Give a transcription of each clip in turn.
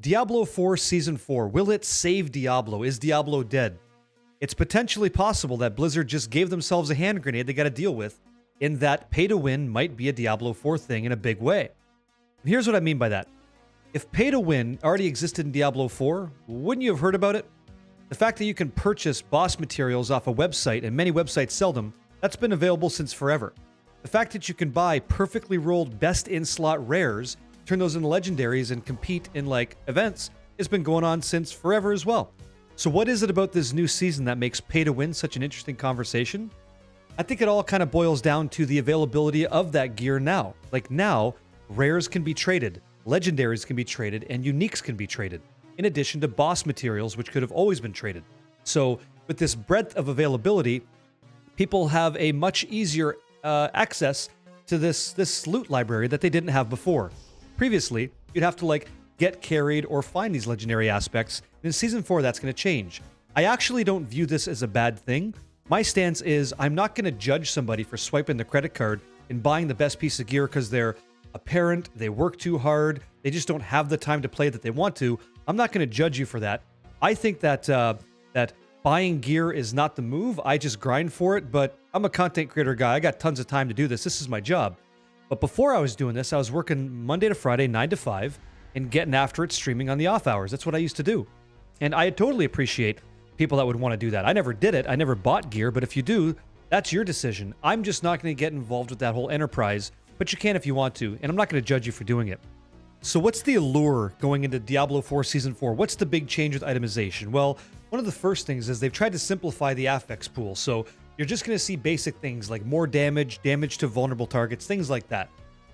Diablo 4 Season 4, will it save Diablo? Is Diablo dead? It's potentially possible that Blizzard just gave themselves a hand grenade they got to deal with, in that pay to win might be a Diablo 4 thing in a big way. And here's what I mean by that. If pay to win already existed in Diablo 4, wouldn't you have heard about it? The fact that you can purchase boss materials off a website, and many websites sell them, that's been available since forever. The fact that you can buy perfectly rolled best in slot rares, turn those into legendaries and compete in like events, has been going on since forever as well. So what is it about this new season that makes pay to win such an interesting conversation? I think it all kind of boils down to the availability of that gear now. Like now, rares can be traded, legendaries can be traded, and uniques can be traded, in addition to boss materials, which could have always been traded. So with this breadth of availability, people have a much easier access to this loot library that they didn't have before. Previously, you'd have to like get carried or find these legendary aspects. In Season 4, that's going to change. I actually don't view this as a bad thing. My stance is I'm not going to judge somebody for swiping the credit card and buying the best piece of gear because they're a parent, they work too hard, they just don't have the time to play that they want to. I'm not going to judge you for that. I think that that buying gear is not the move. I just grind for it, but I'm a content creator guy. I got tons of time to do this. This is my job. But before I was doing this, I was working Monday to Friday, 9 to 5, and getting after it streaming on the off hours. That's what I used to do. And I totally appreciate people that would want to do that. I never did it. I never bought gear, but if you do, that's your decision. I'm just not going to get involved with that whole enterprise, but you can if you want to, and I'm not going to judge you for doing it. So what's the allure going into Diablo 4 Season 4? What's the big change with itemization? Well, one of the first things is they've tried to simplify the affix pool. So you're just going to see basic things like more damage, damage to vulnerable targets, things like that.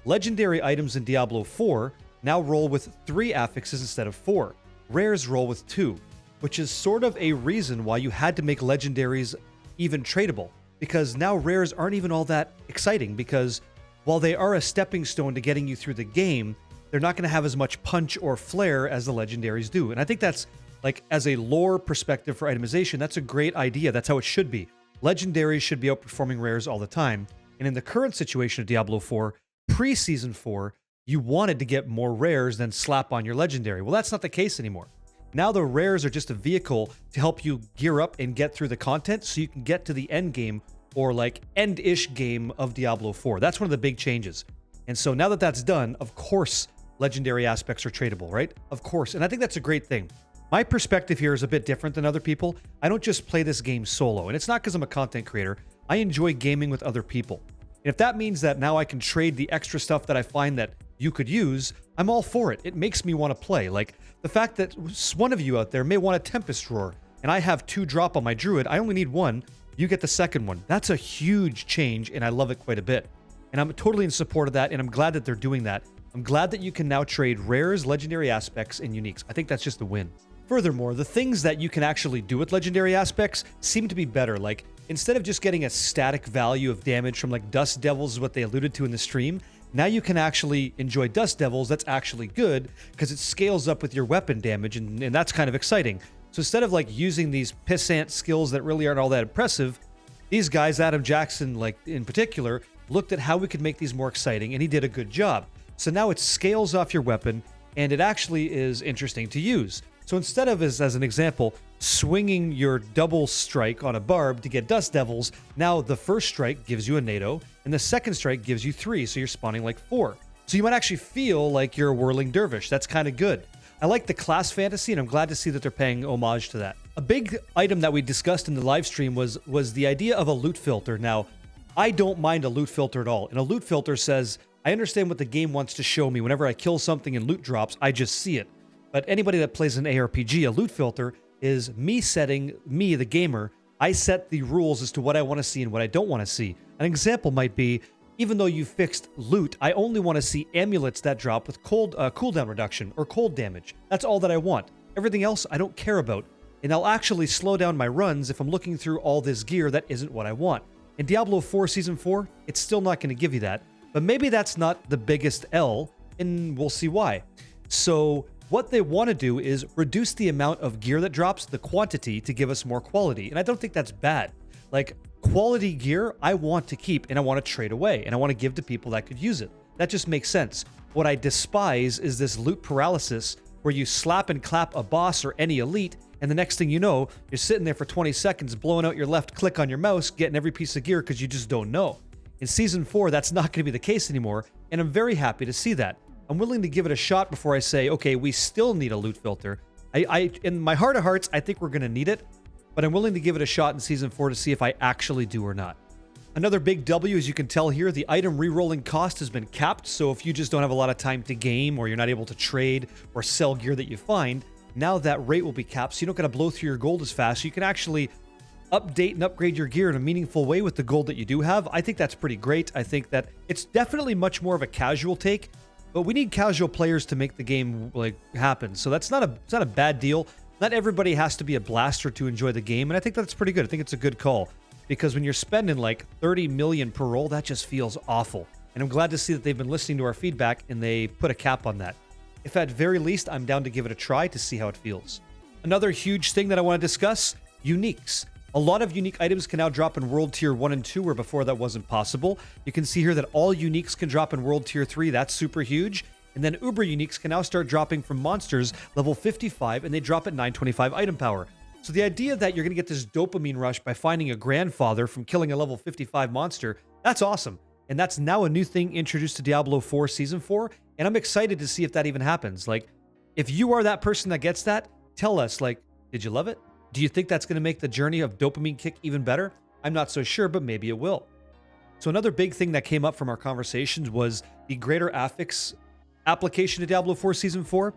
Legendary items in Diablo 4 now roll with 3 affixes instead of 4. Rares roll with 2, which is sort of a reason why you had to make legendaries even tradable, because now rares aren't even all that exciting, because while they are a stepping stone to getting you through the game, they're not going to have as much punch or flair as the legendaries do. And I think that's, like, as a lore perspective for itemization, that's a great idea. That's how it should be. Legendaries should be outperforming rares all the time. And in the current situation of Diablo 4, pre-Season 4, you wanted to get more rares than slap on your legendary. Well, that's not the case anymore. Now the rares are just a vehicle to help you gear up and get through the content so you can get to the end game, or like end-ish game of Diablo 4. That's one of the big changes. And so now that that's done, of course, legendary aspects are tradable, right? Of course. And I think that's a great thing. My perspective here is a bit different than other people. I don't just play this game solo, and it's not because I'm a content creator. I enjoy gaming with other people. And if that means that now I can trade the extra stuff that I find that you could use, I'm all for it. It makes me want to play. Like the fact that one of you out there may want a Tempest Roar, and I have 2 drop on my Druid. I only need 1. You get the second one. That's a huge change, and I love it quite a bit. And I'm totally in support of that, and I'm glad that they're doing that. I'm glad that you can now trade rares, legendary aspects, and uniques. I think that's just a win. Furthermore, the things that you can actually do with legendary aspects seem to be better. Like, instead of just getting a static value of damage from like Dust Devils, is what they alluded to in the stream, now you can actually enjoy Dust Devils. That's actually good because it scales up with your weapon damage, and that's kind of exciting. So instead of like using these pissant skills that really aren't all that impressive, these guys, Adam Jackson, like in particular, looked at how we could make these more exciting, and he did a good job. So now it scales off your weapon, and it actually is interesting to use. So instead of, as an example, swinging your double strike on a barb to get Dust Devils, now the first strike gives you a NATO, and the second strike gives you 3, so you're spawning like 4. So you might actually feel like you're a whirling dervish. That's kind of good. I like the class fantasy, and I'm glad to see that they're paying homage to that. A big item that we discussed in the live stream was the idea of a loot filter. Now, I don't mind a loot filter at all, and a loot filter says, I understand what the game wants to show me. Whenever I kill something and loot drops, I just see it. But anybody that plays an ARPG, a loot filter is me setting, me, the gamer, I set the rules as to what I want to see and what I don't want to see. An example might be, even though you fixed loot, I only want to see amulets that drop with cooldown reduction or cold damage. That's all that I want. Everything else I don't care about. And I'll actually slow down my runs if I'm looking through all this gear that isn't what I want. In Diablo 4 Season 4, it's still not going to give you that. But maybe that's not the biggest L, and we'll see why. So what they want to do is reduce the amount of gear that drops, the quantity, to give us more quality. And I don't think that's bad. Like, quality gear, I want to keep, and I want to trade away, and I want to give to people that could use it. That just makes sense. What I despise is this loot paralysis where you slap and clap a boss or any elite, and the next thing you know, you're sitting there for 20 seconds blowing out your left click on your mouse, getting every piece of gear because you just don't know. In Season 4, that's not going to be the case anymore, and I'm very happy to see that. I'm willing to give it a shot before I say, okay, we still need a loot filter. In my heart of hearts, I think we're going to need it, but I'm willing to give it a shot in Season 4 to see if I actually do or not. Another big W, as you can tell here, the item rerolling cost has been capped, so if you just don't have a lot of time to game, or you're not able to trade or sell gear that you find, now that rate will be capped, so you don't got to blow through your gold as fast. So you can actually update and upgrade your gear in a meaningful way with the gold that you do have. I think that's pretty great. I think that it's definitely much more of a casual take, but we need casual players to make the game happen. So it's not a bad deal. Not everybody has to be a blaster to enjoy the game, and I think that's pretty good. I think it's a good call, because when you're spending like 30 million per roll, that just feels awful. And I'm glad to see that they've been listening to our feedback and they put a cap on that. If at very least, I'm down to give it a try to see how it feels. Another huge thing that I want to discuss, uniques. A lot of unique items can now drop in World Tier 1 and 2, where before that wasn't possible. You can see here that all uniques can drop in World Tier 3. That's super huge. And then Uber uniques can now start dropping from monsters level 55, and they drop at 925 item power. So the idea that you're going to get this dopamine rush by finding a grandfather from killing a level 55 monster, that's awesome. And that's now a new thing introduced to Diablo 4 Season 4, and I'm excited to see if that even happens. Like, if you are that person that gets that, tell us, like, did you love it? Do you think that's going to make the journey of dopamine kick even better? I'm not so sure, but maybe it will. So another big thing that came up from our conversations was the greater affix application to Diablo 4 Season 4.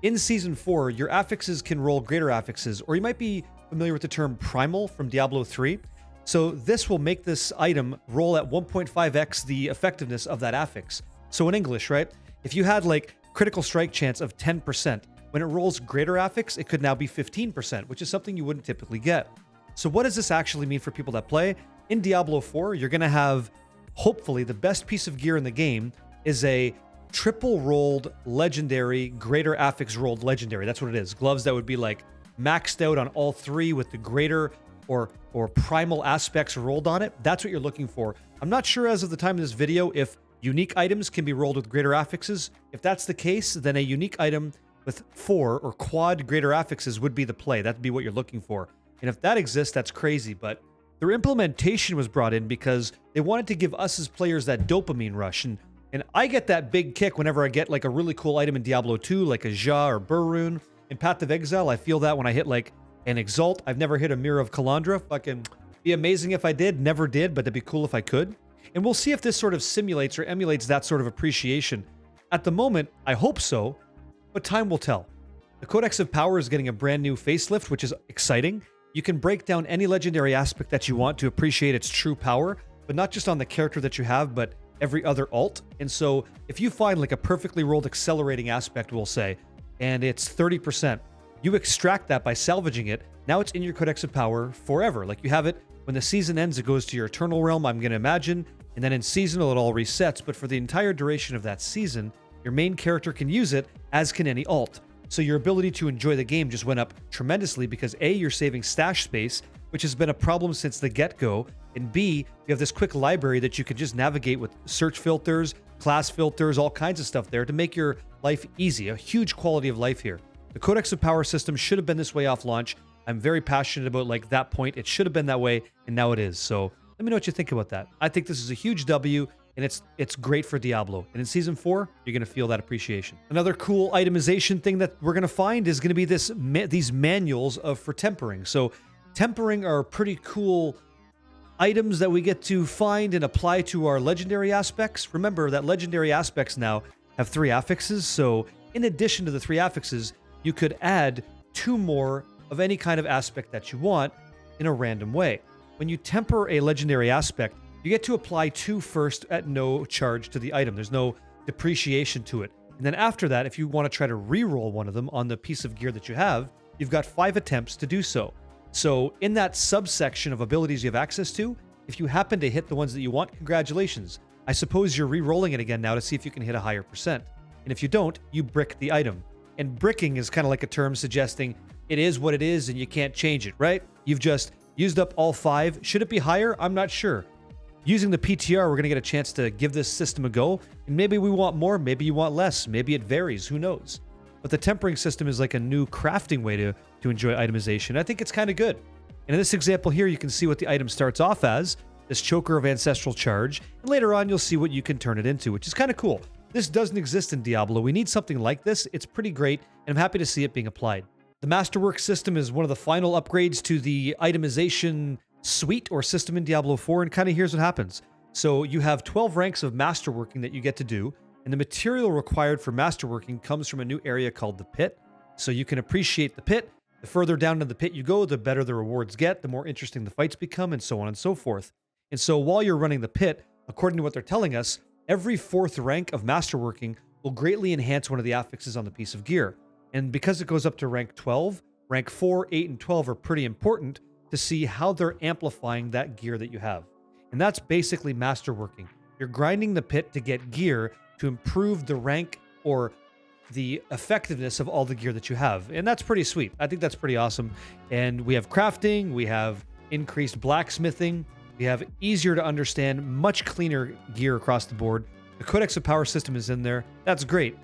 In Season 4, your affixes can roll greater affixes, or you might be familiar with the term primal from Diablo 3. So this will make this item roll at 1.5x the effectiveness of that affix. So in English, right? If you had like critical strike chance of 10%, when it rolls greater affix, it could now be 15%, which is something you wouldn't typically get. So what does this actually mean for people that play? In Diablo 4, you're going to have, hopefully, the best piece of gear in the game is a triple rolled legendary, greater affix rolled legendary. That's what it is. Gloves that would be like maxed out on all three with the greater or primal aspects rolled on it. That's what you're looking for. I'm not sure as of the time of this video if unique items can be rolled with greater affixes. If that's the case, then a unique item with 4 or quad greater affixes would be the play. That'd be what you're looking for. And if that exists, that's crazy. But their implementation was brought in because they wanted to give us as players that dopamine rush. And I get that big kick whenever I get like a really cool item in Diablo 2, like a Ja or Burr rune. In Path of Exile, I feel that when I hit like an Exalt. I've never hit a Mirror of Kalandra. Fucking be amazing if I did. Never did, but it'd be cool if I could. And we'll see if this sort of simulates or emulates that sort of appreciation. At the moment, I hope so, but time will tell. The Codex of Power is getting a brand new facelift, which is exciting. You can break down any legendary aspect that you want to appreciate its true power, but not just on the character that you have, but every other alt. And so if you find like a perfectly rolled accelerating aspect, we'll say, and it's 30%, you extract that by salvaging it. Now it's in your Codex of Power forever. Like you have it when the season ends, it goes to your Eternal Realm, I'm going to imagine, and then in seasonal it all resets. But for the entire duration of that season, your main character can use it, as can any alt. So your ability to enjoy the game just went up tremendously because A, you're saving stash space, which has been a problem since the get-go, and B, you have this quick library that you can just navigate with search filters, class filters, all kinds of stuff there to make your life easy. A huge quality of life here. The Codex of Power system should have been this way off launch. I'm very passionate about like that point. It should have been that way, and now it is. So let me know what you think about that. I think this is a huge W, and it's great for Diablo. And in Season 4, you're going to feel that appreciation. Another cool itemization thing that we're going to find is going to be these manuals for tempering. So tempering are pretty cool items that we get to find and apply to our legendary aspects. Remember that legendary aspects now have 3 affixes. So in addition to the 3 affixes, you could add 2 more of any kind of aspect that you want in a random way. When you temper a legendary aspect, you get to apply 2 first at no charge to the item. There's no depreciation to it. And then after that, if you want to try to re-roll one of them on the piece of gear that you have, you've got 5 attempts to do so. So in that subsection of abilities you have access to, if you happen to hit the ones that you want, congratulations. I suppose you're re-rolling it again now to see if you can hit a higher percent. And if you don't, you brick the item. And bricking is kind of like a term suggesting it is what it is and you can't change it, right? You've just used up all 5. Should it be higher? I'm not sure. Using the PTR, we're going to get a chance to give this system a go. And maybe we want more, maybe you want less, maybe it varies, who knows? but the tempering system is like a new crafting way to enjoy itemization. I think it's kind of good. And in this example here, you can see what the item starts off as, this Choker of Ancestral Charge, and later on you'll see what you can turn it into, which is kind of cool. This doesn't exist in Diablo. We need something like this. It's pretty great, and I'm happy to see it being applied. The Masterwork system is one of the final upgrades to the itemization suite or system in Diablo 4, and kind of here's what happens. So you have 12 ranks of masterworking that you get to do, and the material required for masterworking comes from a new area called the Pit. So you can appreciate the Pit. The further down in the Pit you go, the better the rewards get, the more interesting the fights become, and so on and so forth. And so while you're running the Pit, according to what they're telling us, every 4th rank of masterworking will greatly enhance one of the affixes on the piece of gear. And because it goes up to rank 12, rank 4, 8, and 12 are pretty important to see how they're amplifying that gear that you have. And that's basically masterworking. You're grinding the Pit to get gear to improve the rank or the effectiveness of all the gear that you have. And that's pretty sweet. I think that's pretty awesome. And we have crafting, we have increased blacksmithing, we have easier to understand, much cleaner gear across the board. The Codex of Power system is in there. That's great.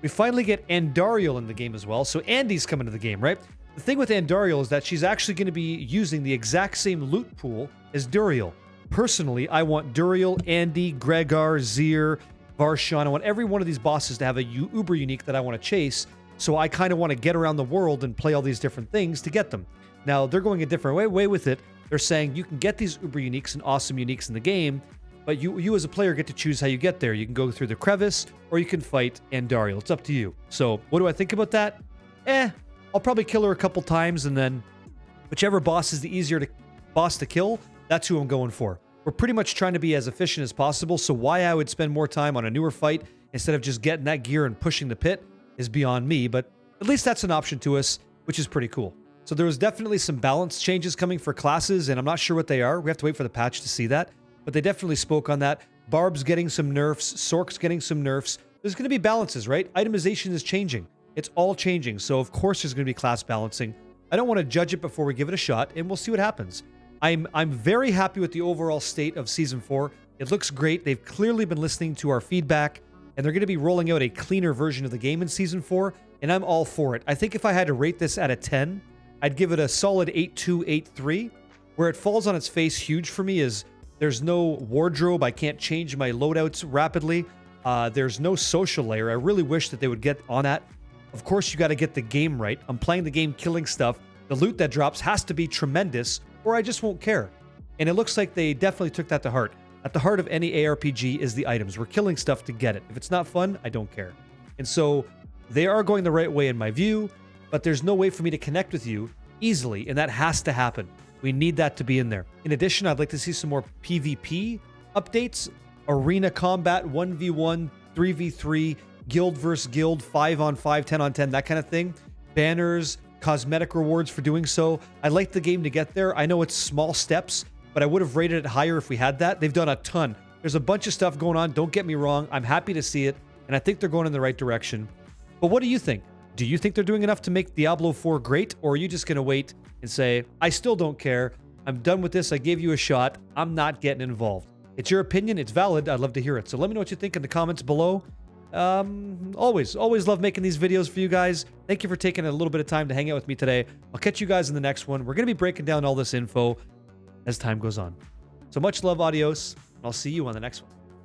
We finally get Andariel in the game as well. So Andy's coming to the game, right? The thing with Andariel is that she's actually going to be using the exact same loot pool as Duriel. Personally, I want Duriel, Andy, Gregar, Zir, Varshan. I want every one of these bosses to have a uber unique that I want to chase. So I kind of want to get around the world and play all these different things to get them. Now, they're going a different way with it. They're saying you can get these uber uniques and awesome uniques in the game, but you as a player get to choose how you get there. You can go through the crevice, or you can fight Andariel. It's up to you. So what do I think about that? I'll probably kill her a couple times, and then whichever boss is the easier boss to kill, that's who I'm going for. We're pretty much trying to be as efficient as possible, so why I would spend more time on a newer fight instead of just getting that gear and pushing the Pit is beyond me, but at least that's an option to us, which is pretty cool. So there was definitely some balance changes coming for classes, and I'm not sure what they are. We have to wait for the patch to see that, but they definitely spoke on that. Barb's getting some nerfs, Sork's getting some nerfs. There's going to be balances, right? Itemization is changing. It's all changing, so of course there's going to be class balancing. I don't want to judge it before we give it a shot, and we'll see what happens. I'm very happy with the overall state of Season 4. It looks great. They've clearly been listening to our feedback, and they're going to be rolling out a cleaner version of the game in Season 4, and I'm all for it. I think if I had to rate this out of 10, I'd give it a solid 8.2, 8.3. Where it falls on its face huge for me is there's no wardrobe. I can't change my loadouts rapidly. There's no social layer. I really wish that they would get on that. Of course, you got to get the game right. I'm playing the game killing stuff. The loot that drops has to be tremendous, or I just won't care. And it looks like they definitely took that to heart. At the heart of any ARPG is the items. We're killing stuff to get it. If it's not fun, I don't care. And so they are going the right way in my view, but there's no way for me to connect with you easily, and that has to happen. We need that to be in there. In addition, I'd like to see some more PvP updates, arena combat, 1v1, 3v3, guild versus guild, 5-on-5, 10-on-10, that kind of thing. Banners, cosmetic rewards for doing so. I'd like the game to get there. I know it's small steps, but I would have rated it higher if we had that. They've done a ton. There's a bunch of stuff going on. Don't get me wrong. I'm happy to see it, and I think they're going in the right direction. But what do you think? Do you think they're doing enough to make Diablo 4 great, or are you just going to wait and say, I still don't care. I'm done with this. I gave you a shot. I'm not getting involved. It's your opinion. It's valid. I'd love to hear it. So let me know what you think in the comments below. Always love making these videos for you guys. Thank you for taking a little bit of time to hang out with me today. I'll catch you guys in the next one. We're going to be breaking down all this info as time goes on. So much love, adios, and I'll see you on the next one.